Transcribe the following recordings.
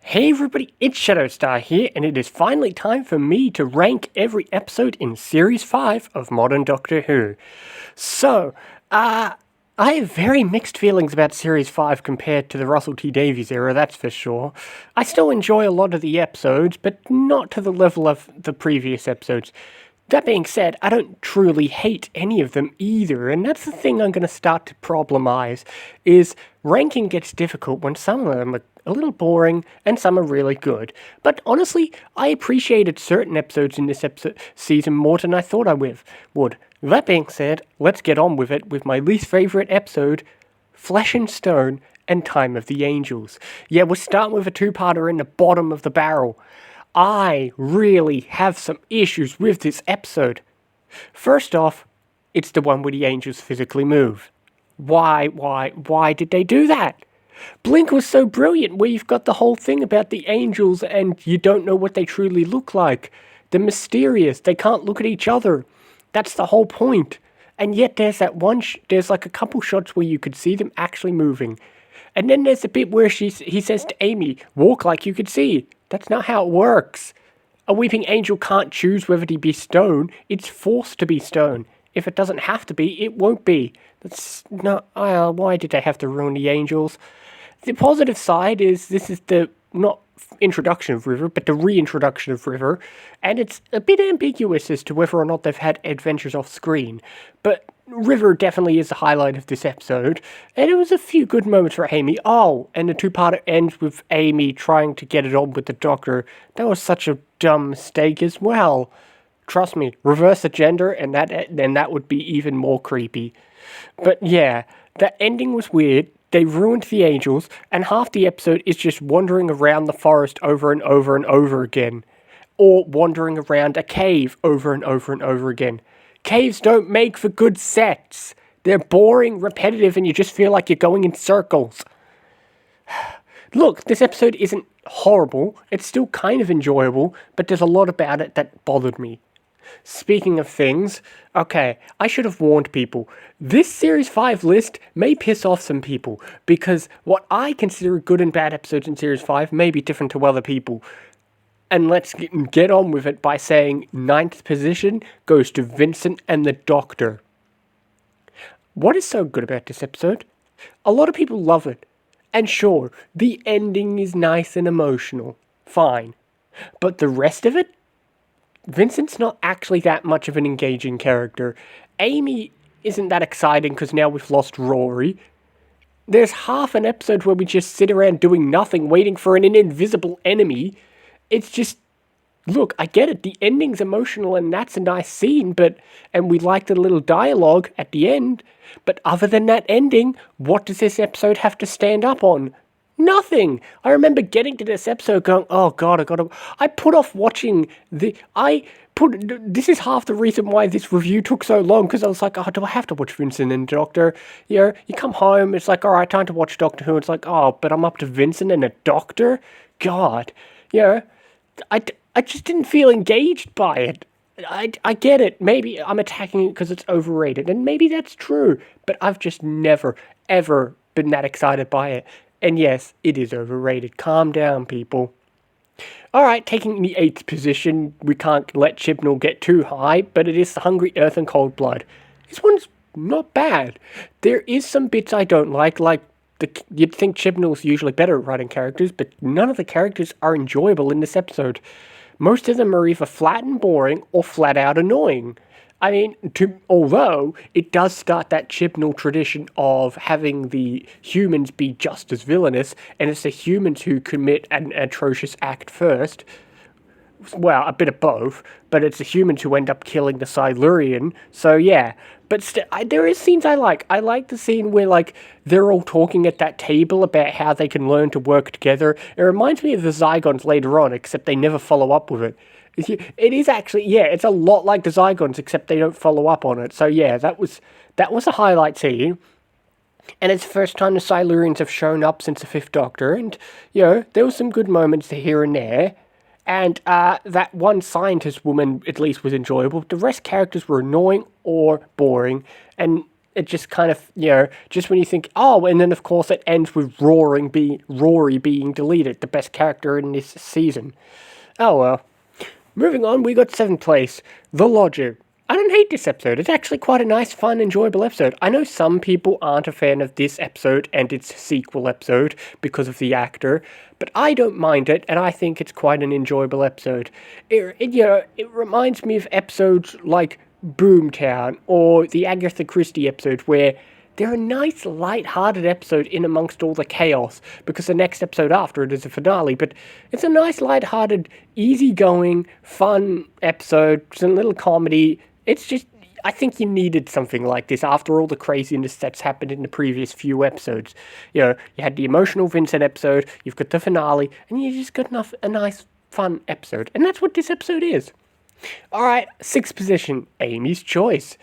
Hey everybody, it's ShadowStar here, and it is finally time for me to rank every episode in Series 5 of Modern Doctor Who. So, I have very mixed feelings about Series 5 compared to the Russell T Davies era, that's for sure. I still enjoy a lot of the episodes, but not to the level of the previous episodes. That being said, I don't truly hate any of them either, and that's the thing I'm going to start to problemize, is ranking gets difficult when some of them are a little boring and some are really good. But honestly, I appreciated certain episodes in this season more than I thought I would. That being said, let's get on with it with my least favourite episode, Flesh and Stone and Time of the Angels. Yeah, we're starting with a two-parter in the bottom of the barrel. I really have some issues with this episode. First off, it's the one where the angels physically move. Why did they do that? Blink was so brilliant where you've got the whole thing about the angels and you don't know what they truly look like. They're mysterious, they can't look at each other. That's the whole point. And yet there's that there's like a couple shots where you could see them actually moving. And then there's a bit where he says to Amy, walk like you could see. That's not how it works. A weeping angel can't choose whether to be stone. It's forced to be stone. If it doesn't have to be, it won't be. That's not... why did they have to ruin the angels? The positive side is this is the, not introduction of River, but the reintroduction of River, and it's a bit ambiguous as to whether or not they've had adventures off screen, but River definitely is the highlight of this episode, and it was a few good moments for Amy. Oh, and the two-parter ends with Amy trying to get it on with the Doctor. That was such a dumb mistake as well. Trust me, reverse the gender, and that would be even more creepy. But yeah, that ending was weird. They ruined the angels, and half the episode is just wandering around the forest over and over and over again. Or wandering around a cave over and over and over again. Caves don't make for good sets. They're boring, repetitive, and you just feel like you're going in circles. Look, this episode isn't horrible. It's still kind of enjoyable, but there's a lot about it that bothered me. Speaking of things, okay, I should have warned people. This Series 5 list may piss off some people, because what I consider good and bad episodes in Series 5 may be different to other people. And let's get on with it by saying 9th position goes to Vincent and the Doctor. What is so good about this episode? A lot of people love it. And sure, the ending is nice and emotional. Fine. But the rest of it? Vincent's not actually that much of an engaging character. Amy isn't that exciting because now we've lost Rory. There's half an episode where we just sit around doing nothing, waiting for an invisible enemy. It's just, look, I get it, the ending's emotional and that's a nice scene, and we like the little dialogue at the end, but other than that ending, what does this episode have to stand up on? Nothing. I remember getting to this episode going, oh god, I put off watching this is half the reason why this review took so long, because I was like, oh, do I have to watch Vincent and Doctor? You know, you come home, it's like, alright, time to watch Doctor Who, it's like, oh, but I'm up to Vincent and a Doctor? God. You know, I just didn't feel engaged by it. I get it, maybe I'm attacking it because it's overrated, and maybe that's true, but I've just never, ever been that excited by it. And yes, it is overrated. Calm down, people. Alright, taking the 8th position, we can't let Chibnall get too high, but it is The Hungry Earth and Cold Blood. This one's not bad. There is some bits I don't like you'd think Chibnall's usually better at writing characters, but none of the characters are enjoyable in this episode. Most of them are either flat and boring or flat out annoying. I mean, although it does start that Chibnall tradition of having the humans be just as villainous, and it's the humans who commit an atrocious act first. Well, a bit of both, but it's the humans who end up killing the Silurian, so yeah. But there is scenes I like. I like the scene where, like, they're all talking at that table about how they can learn to work together. It reminds me of the Zygons later on, except they never follow up with it. It is actually, yeah, it's a lot like the Zygons, except they don't follow up on it. So yeah, that was a highlight scene. And it's the first time the Silurians have shown up since the 5th Doctor, and, you know, there were some good moments here and there. And that one scientist woman, at least, was enjoyable. The rest characters were annoying or boring, and it just kind of, just when you think, oh, and then of course it ends with Rory being deleted, the best character in this season. Oh well. Moving on, we got 7th place, The Lodger. I don't hate this episode. It's actually quite a nice, fun, enjoyable episode. I know some people aren't a fan of this episode and its sequel episode because of the actor, but I don't mind it, and I think it's quite an enjoyable episode. It reminds me of episodes like Boomtown or the Agatha Christie episode where they're a nice, light-hearted episode in amongst all the chaos, because the next episode after it is a finale, but it's a nice, light-hearted, easygoing, fun episode. It's a little comedy. It's just, I think you needed something like this after all the craziness that's happened in the previous few episodes. You had the emotional Vincent episode, you've got the finale, and you just got a nice, fun episode. And that's what this episode is. Alright, 6th position, Amy's Choice.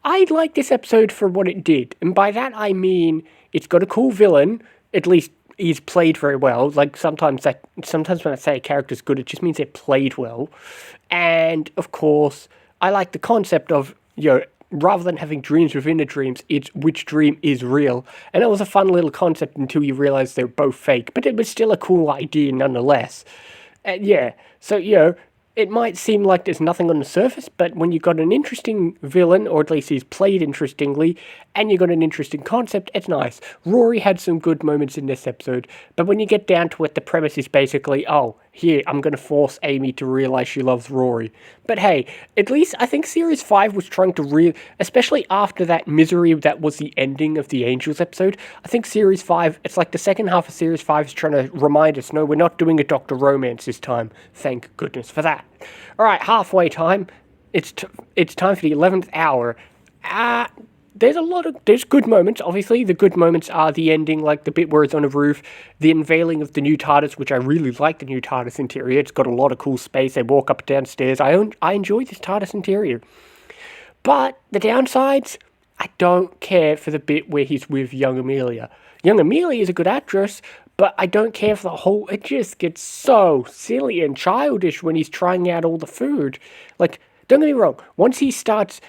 I like this episode for what it did, and by that I mean it's got a cool villain. At least he's played very well. Like sometimes when I say a character's good, it just means they're played well. And of course, I like the concept of rather than having dreams within the dreams, it's which dream is real. And it was a fun little concept until you realize they're both fake, but it was still a cool idea nonetheless. So it might seem like there's nothing on the surface, but when you've got an interesting villain, or at least he's played interestingly, and you've got an interesting concept, it's nice. Rory had some good moments in this episode, but when you get down to it, the premise is basically, oh, here, I'm going to force Amy to realize she loves Rory. But hey, at least I think Series 5 was trying to especially after that misery that was the ending of the Angels episode, I think Series 5, it's like the second half of Series 5 is trying to remind us, no, we're not doing a Dr. Romance this time. Thank goodness for that. Alright, halfway time. It's time for the 11th hour. There's good moments, obviously. The good moments are the ending, like the bit where it's on a roof, the unveiling of the new TARDIS, which I really like the new TARDIS interior. It's got a lot of cool space. They walk up and down stairs. I enjoy this TARDIS interior. But the downsides, I don't care for the bit where he's with young Amelia. Young Amelia is a good actress, but I don't care for the whole... It just gets so silly and childish when he's trying out all the food. Like... Don't get me wrong, once he stops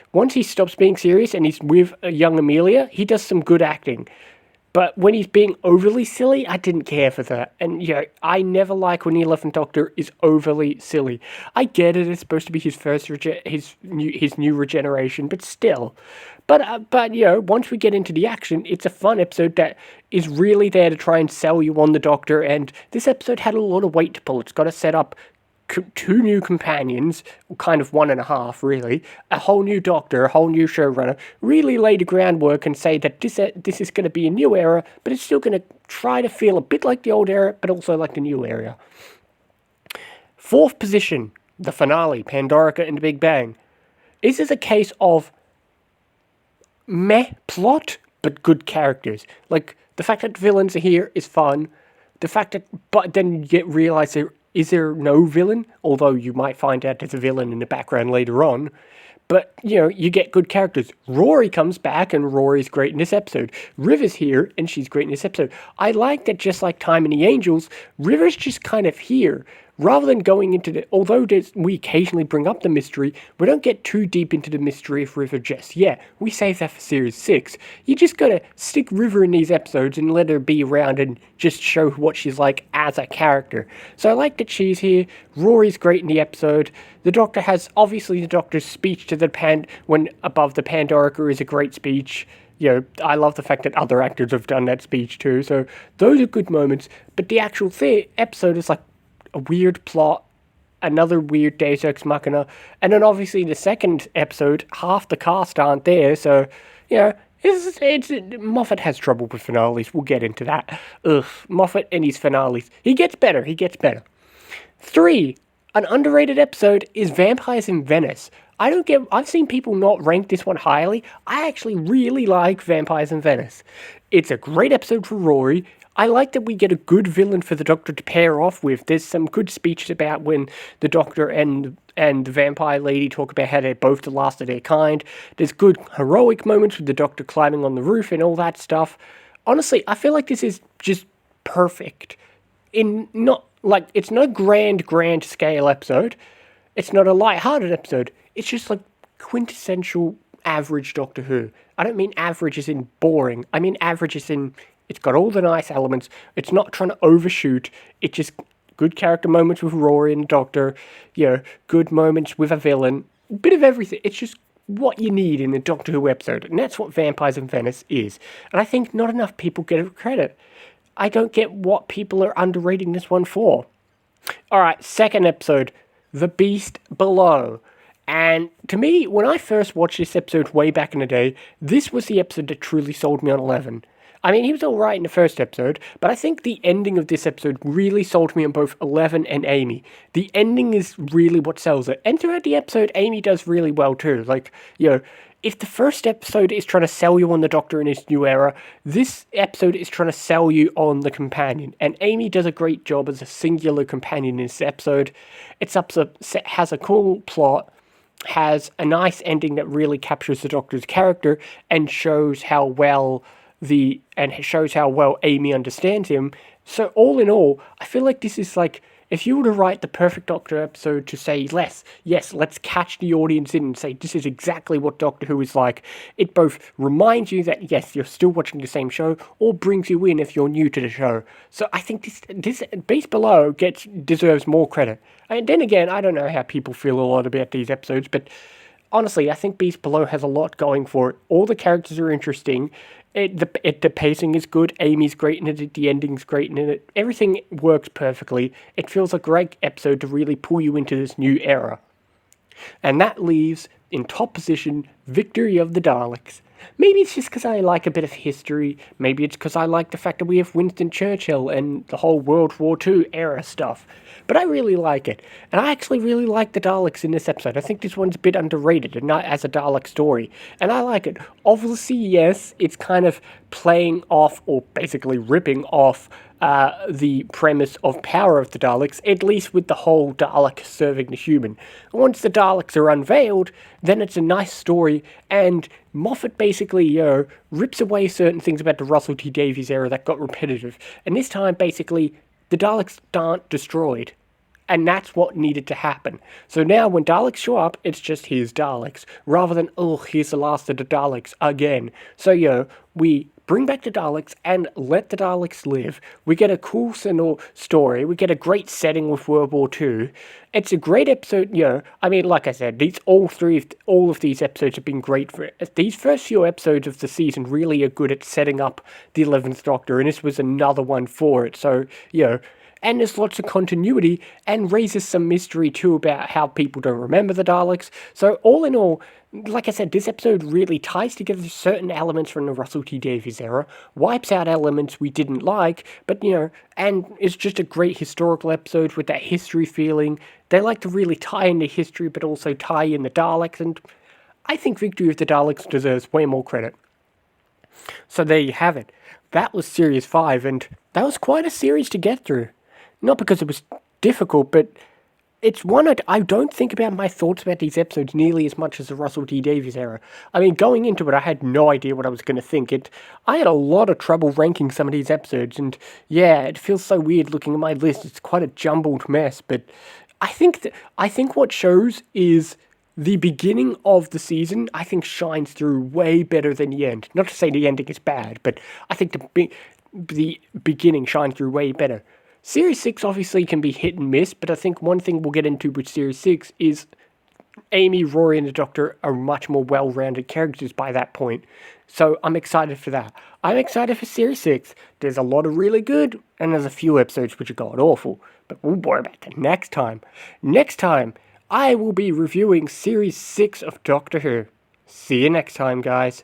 being serious and he's with a young Amelia, he does some good acting. But when he's being overly silly, I didn't care for that. And I never like when the 11th Doctor is overly silly. I get it, it's supposed to be his first his new regeneration, but still. But once we get into the action, it's a fun episode that is really there to try and sell you on the Doctor, and this episode had a lot of weight to pull. It's got to set up 2 new companions, kind of 1.5 really, a whole new Doctor, a whole new showrunner, really lay the groundwork and say that this is going to be a new era, but it's still going to try to feel a bit like the old era, but also like the new era. 4th position, the finale, Pandorica and the Big Bang. This is a case of meh plot, but good characters. Like, the fact that villains are here is fun. The fact that, but then you realize is there no villain? Although you might find out there's a villain in the background later on. But, you get good characters. Rory comes back, and Rory's great in this episode. River's here, and she's great in this episode. I like that, just like Time and the Angels, River's just kind of here. Rather than going into although we occasionally bring up the mystery, we don't get too deep into the mystery of River just yet. We save that for Series 6. You just gotta stick River in these episodes and let her be around and just show what she's like as a character. So I like that she's here. Rory's great in the episode. The Doctor has, obviously the Doctor's speech to when above the Pandorica is a great speech. I love the fact that other actors have done that speech too. So those are good moments. But the actual episode is like a weird plot, another weird Deus Ex Machina, and then obviously the second episode, half the cast aren't there, so, Moffat has trouble with finales, we'll get into that. Moffat and his finales. He gets better. 3, an underrated episode is Vampires in Venice. I've seen people not rank this one highly. I actually really like Vampires in Venice. It's a great episode for Rory. I like that we get a good villain for the Doctor to pair off with. There's some good speeches about when the Doctor and the vampire lady talk about how they're both the last of their kind. There's good heroic moments with the Doctor climbing on the roof and all that stuff. Honestly, I feel like this is just perfect. It's not a grand scale episode. It's not a light-hearted episode. It's just like quintessential average Doctor Who. I don't mean average as in boring. I mean average as in it's got all the nice elements. It's not trying to overshoot. It's just good character moments with Rory and the Doctor. Good moments with a villain. Bit of everything. It's just what you need in a Doctor Who episode. And that's what Vampires in Venice is. And I think not enough people get it credit. I don't get what people are underrating this one for. Alright, second episode. The Beast Below. And to me, when I first watched this episode way back in the day, this was the episode that truly sold me on 11. I mean, he was alright in the first episode, but I think the ending of this episode really sold me on both 11 and Amy. The ending is really what sells it. And throughout the episode, Amy does really well too. If the first episode is trying to sell you on the Doctor in his new era, this episode is trying to sell you on the companion. And Amy does a great job as a singular companion in this episode. Has a cool plot, has a nice ending that really captures the Doctor's character and shows how well Amy understands him. So all in all, I feel like this is like, if you were to write the perfect Doctor episode to say let's catch the audience in and say this is exactly what Doctor Who is like, it both reminds you that yes, you're still watching the same show, or brings you in if you're new to the show. So I think this Beast Below deserves more credit. And then again, I don't know how people feel a lot about these episodes, but honestly, I think Beast Below has a lot going for it. All the characters are interesting. The pacing is good. Amy's great in it. The ending's great in it. Everything works perfectly. It feels a great episode to really pull you into this new era. And that leaves, in top position, Victory of the Daleks. Maybe it's just because I like a bit of history. Maybe it's because I like the fact that we have Winston Churchill and the whole World War II era stuff. But I really like it. And I actually really like the Daleks in this episode. I think this one's a bit underrated and not as a Dalek story. And I like it. Obviously, yes, it's kind of playing off or basically ripping off the premise of Power of the Daleks, at least with the whole Dalek serving the human. Once the Daleks are unveiled, then it's a nice story, and Moffat basically rips away certain things about the Russell T Davies era that got repetitive. And this time, basically, the Daleks aren't destroyed. And that's what needed to happen. So now when Daleks show up, it's just here's Daleks, rather than, here's the last of the Daleks again. So, we bring back the Daleks and let the Daleks live. We get a cool story. We get a great setting with World War II. It's a great episode, I mean, like I said, all of these episodes have been great for it. These first few episodes of the season really are good at setting up the 11th Doctor, and this was another one for it. So, and there's lots of continuity and raises some mystery too about how people don't remember the Daleks. So all in all, like I said, this episode really ties together certain elements from the Russell T Davies era, wipes out elements we didn't like, but and it's just a great historical episode with that history feeling. They like to really tie in the history but also tie in the Daleks, and I think Victory of the Daleks deserves way more credit. So there you have it. That was Series 5, and that was quite a series to get through. Not because it was difficult, but it's one I don't think about my thoughts about these episodes nearly as much as the Russell T Davies era. I mean, going into it, I had no idea what I was going to think. I had a lot of trouble ranking some of these episodes, and yeah, it feels so weird looking at my list. It's quite a jumbled mess, but I think what shows is the beginning of the season, I think, shines through way better than the end. Not to say the ending is bad, but I think the beginning shines through way better. Series 6 obviously can be hit and miss, but I think one thing we'll get into with Series 6 is Amy, Rory, and the Doctor are much more well-rounded characters by that point. So I'm excited for that. I'm excited for Series 6. There's a lot of really good, and there's a few episodes which are god-awful. But we'll worry about that next time. Next time, I will be reviewing Series 6 of Doctor Who. See you next time, guys.